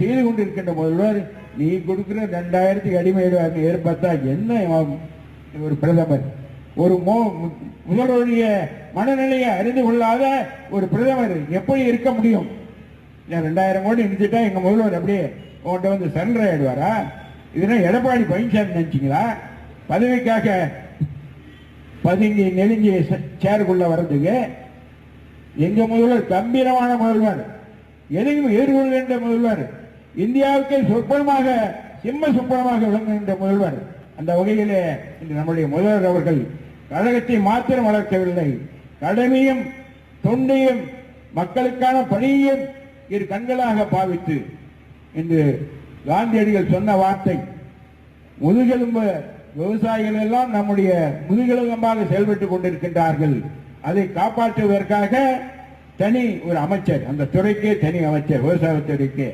செய்து கொண்டிருக்கின்ற முதல்வர் நீ கொடுக்கிற 2000 அடிமையிடுவாங்க ஏற்பட்டா என்ன ஒரு பிரதமர் ஒரு முதல்வருடைய மனநிலையை அறிந்து கொள்ளாத ஒரு பிரதமர் எப்படி இருக்க முடியும்? 2000 கோடி நினைச்சுட்டா எங்க முதல்வர் அப்படியே உங்கள்கிட்ட வந்து சரண்டர் ஆயிடுவாரா? இதெல்லாம் எடப்பாடி பழனிசாமி நினைச்சிங்களா? பதவிக்காக பதுங்கி நெருங்கி சேருக்குள்ள வர்றதுக்கு எங்க முதல்வர் கம்பீரமான முதல்வர், எதையும் எதிர்கொள்கின்ற முதல்வர், இந்தியாவுக்கு சொற்பனமாக சிம்ம சொப்பனமாக விளங்குகின்ற முதல்வர். அந்த வகையிலே இன்று நம்முடைய முதல்வர் அவர்கள் கழகத்தை மாத்திரம் வளர்க்கவில்லை, கடமையும் தொண்டையும் மக்களுக்கான பணியையும் இரு கண்களாக பாவித்து இன்று காந்தியடிகள் சொன்ன வார்த்தை முதுகெலும்பு விவசாயிகள் எல்லாம் நம்முடைய முதுகெலும்பாக செயல்பட்டுக் கொண்டிருக்கின்றார்கள். அதை காப்பாற்றுவதற்காக தனி ஒரு அமைச்சர், அந்த துறைக்கே தனி அமைச்சர், விவசாயத்துறைக்கு